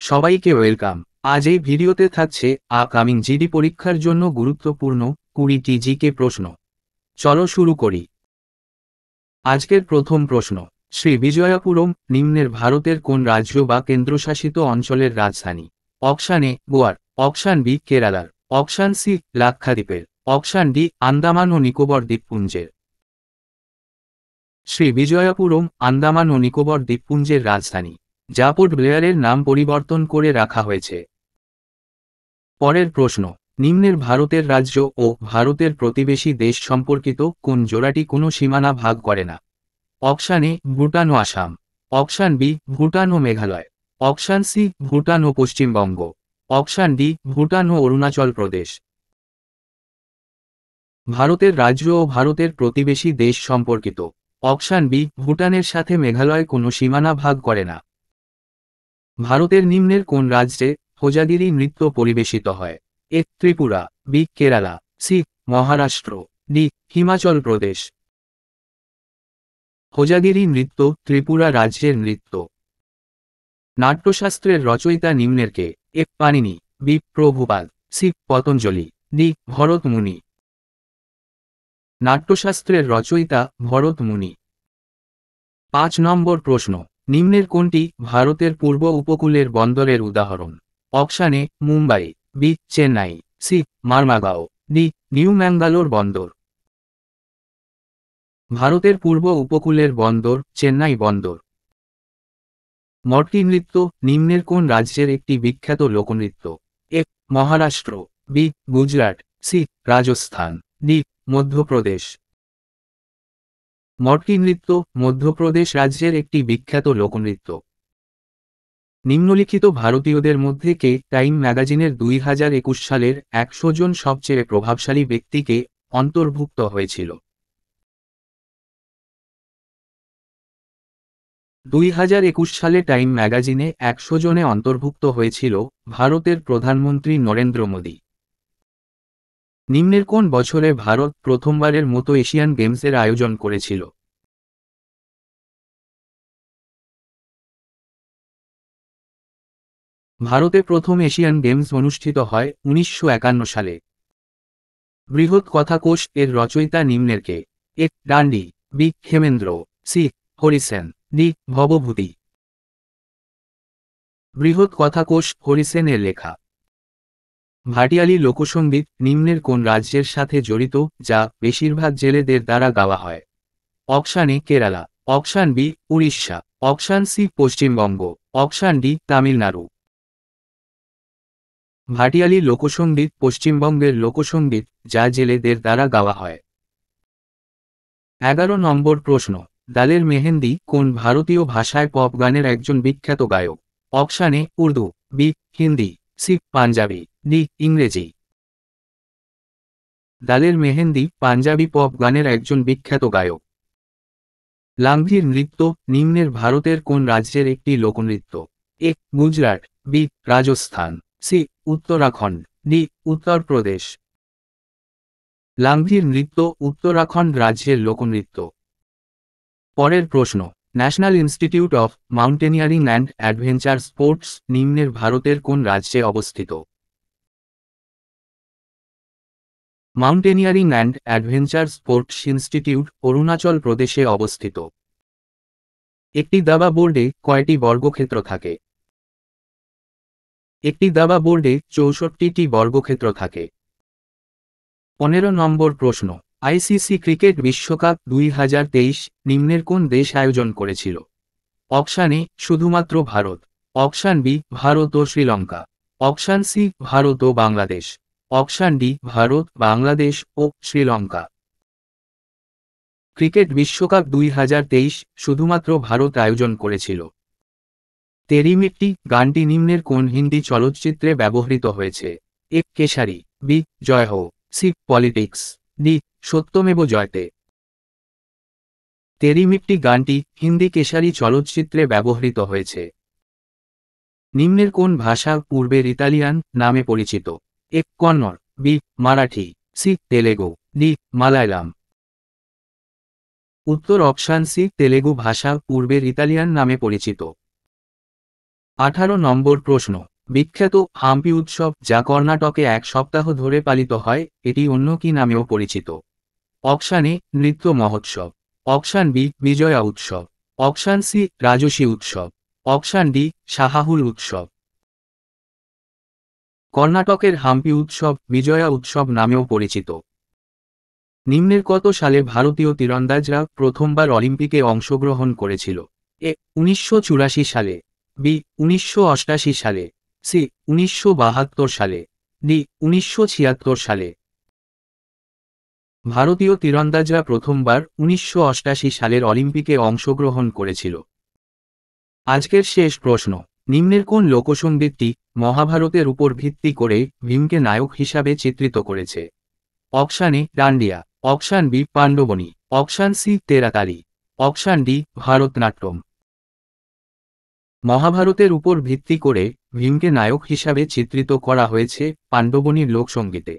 সবাইকে ওয়েলকাম। আজ এই ভিডিওতে থাকছে আপকামিং জিডি পরীক্ষার জন্য গুরুত্বপূর্ণ 20টি জিকে প্রশ্ন। চলো শুরু করি। আজকের প্রথম প্রশ্ন, শ্রী বিজয়পুরম নিম্নের ভারতের কোন রাজ্য বা কেন্দ্রশাসিত অঞ্চলের রাজধানী? অপশান এ গোয়ার, অপশান বি কেরালার, অপশান সি লাক্ষাদ্বীপের, অপশান ডি আন্দামান ও নিকোবর দ্বীপপুঞ্জের। শ্রী বিজয়পুরম আন্দামান ও নিকোবর দ্বীপপুঞ্জের রাজধানী, যা পোর্ট ব্লেয়ারের নাম পরিবর্তন করে রাখা হয়েছে। পরের প্রশ্ন, নিম্নের ভারতের রাজ্য ও ভারতের প্রতিবেশী দেশ সম্পর্কিত কোন জোড়াটি কোনো সীমানা ভাগ করে না? অপশান এ ভুটান ও আসাম, অপশান বি ভুটান ও মেঘালয়, অপশান সি ভুটান ও পশ্চিমবঙ্গ, অপশান ডি ভুটান ও অরুণাচল প্রদেশ। ভারতের রাজ্য ও ভারতের প্রতিবেশী দেশ সম্পর্কিত। অপশান বি ভুটানের সাথে মেঘালয় কোনো সীমানা ভাগ করে না। ভারতের নিম্নের কোন রাজ্যে হোজাগিরি নৃত্য পরিবেশিত হয়? A Tripura, b Kerala, c Maharashtra, d Himachal Pradesh. Hojagiri নৃত্য ত্রিপুরা রাজ্যের নৃত্য। নাট্যশাস্ত্রের রচয়িতা নিম্নের কে? A Panini, b Prabhupada, c Patanjali, d Bharata Muni. নাট্যশাস্ত্রের রচয়িতা ভরত মুনি। 5 নম্বর প্রশ্ন, নিম্নের কোনটি ভারতের পূর্ব উপকূলের বন্দরের উদাহরণ? Option a Mumbai, b Chennai, c Marmagao, d New Mangalore বন্দর। ভারতের পূর্ব উপকূলের বন্দর চেন্নাই বন্দর। মটকি নৃত্য নিম্নের কোন রাজ্যের একটি বিখ্যাত লোকনৃত্য? A Maharashtra, b Gujarat, c Rajasthan, d Madhya Pradesh. Matki নৃত্য মধ্যপ্রদেশ রাজ্যের একটি বিখ্যাত লোকনৃত্য। নিম্নলিখিত ভারতীয়দের মধ্যে কে টাইম ম্যাগাজিনের 2021 সালের 100 জন সবচেয়ে প্রভাবশালী ব্যক্তিকে অন্তর্ভুক্ত হয়েছিল? 2021 সালে টাইম ম্যাগাজিনে 100 জনে অন্তর্ভুক্ত হয়েছিল ভারতের প্রধানমন্ত্রী নরেন্দ্র মোদী। নিম্নের কোন বছরে ভারত প্রথমবারের মতো এশিয়ান গেমসের আয়োজন করেছিল? ভারতে প্রথম এশিয়ান গেমস অনুষ্ঠিত হয় 1951 সালে। বৃহৎ কথাকোষ এর রচয়িতা নিম্নের কে? A Dandi, b Hemendra, c Harisena, d Bhavabhuti. Brihat Kathakosh Harisena এর লেখা। ভাটিয়ালি লোকসঙ্গীত নিম্নের কোন রাজ্যের সাথে জড়িত যা বেশিরভাগ জেলেদের দ্বারা গাওয়া হয়? Option a Kerala, option b Orissa, option c Paschimbanga, option d Tamil Nadu. Bhatiali লোকসঙ্গীত পশ্চিমবঙ্গের লোকসঙ্গীত যা জেলেদের দ্বারা গাওয়া হয়। 11 নম্বর প্রশ্ন, দালের মেহেন্দি কোন ভারতীয় ভাষায় পপ গানের একজন বিখ্যাত গায়ক? Option A Urdu, B Hindi, C Punjabi, D ইংরেজি। দালের মেহেন্দি পাঞ্জাবি পপ গানের একজন বিখ্যাত গায়ক। লাংভির নৃত্য নিম্নের ভারতের কোন রাজ্যের একটি লোকনৃত্য? A Gujarat, b Rajasthan, c Uttarakhand, d Uttar Pradesh. Langvir নৃত্য উত্তরাখণ্ড রাজ্যের লোকনৃত্য। পরের প্রশ্ন, national institute of mountaineering and adventure sports নিম্নের ভারতের কোন রাজ্যে অবস্থিত? Mountaineering and adventure sports institute Arunachal প্রদেশে অবস্থিত। একটি দাবা বোর্ডে কয়টি বর্গক্ষেত্র থাকে? একটি দাবা বোর্ডে 64টি বর্গক্ষেত্র থাকে। 15 নম্বর প্রশ্ন, আইসিসি ক্রিকেট বিশ্বকাপ 2023 নিম্নের কোন দেশ আয়োজন করেছিল? অপশান এ শুধুমাত্র ভারত, অপশান বি ভারত ও শ্রীলঙ্কা, অপশান সি ভারত ও বাংলাদেশ, অপশান ডি ভারত, বাংলাদেশ ও শ্রীলঙ্কা। ক্রিকেট বিশ্বকাপ 2023 শুধুমাত্র ভারত আয়োজন করেছিল। তেরি মিট্টি গানটি নিম্নের কোন হিন্দি চলচ্চিত্রে ব্যবহৃত হয়েছে? এ কেশারি, বি জয় হো, সি পলিটিক্স, ডি সত্যমেব জয়তে। তেরি মিট্টি গানটি হিন্দি কেশারি চলচ্চিত্রে ব্যবহৃত হয়েছে। নিম্নের কোন ভাষা পূর্বের ইতালিয়ান নামে পরিচিত? A Kannada, b Marathi, c Telugu, d Malayalam. উত্তর অপশান সি তেলেগু ভাষা পূর্বের ইতালিয়ান নামে পরিচিত। 18 নম্বর প্রশ্ন, বিখ্যাত হাম্পি উৎসব যা কর্ণাটকে 1 সপ্তাহ ধরে পালিত হয় এটি অন্য কি নামেও পরিচিত? অপশান এ নৃত্য মহোৎসব, অপশান বি বিজয়া উৎসব, অপশান সি রাজসী উৎসব, অপশান ডি সাহাহুল উৎসব। কর্ণাটকের হাম্পি উৎসব বিজয়া উৎসব নামেও পরিচিত। নিম্নের কত সালে ভারতীয় তীরন্দাজরা প্রথমবার অলিম্পিকে অংশগ্রহণ করেছিল? এ 1984 সালে, বি 1988 সালে, সি 1972 সালে, ডি 1976 সালে। ভারতীয় তীরন্দাজরা প্রথমবার 1988 সালের অলিম্পিকে অংশগ্রহণ করেছিল। আজকের শেষ প্রশ্ন, নিম্নের কোন লোকসঙ্গীতটি মহাভারতের উপর ভিত্তি করে ভীমকে নায়ক হিসাবে চিত্রিত করেছে? Option a Dandiya, option b Pandavani, option c Teratali, option d Bharatanatyam. মহাভারতের উপর ভিত্তি করে ভীমকে নায়ক হিসাবে চিত্রিত করা হয়েছে পাণ্ডবনীর লোকসঙ্গীতে।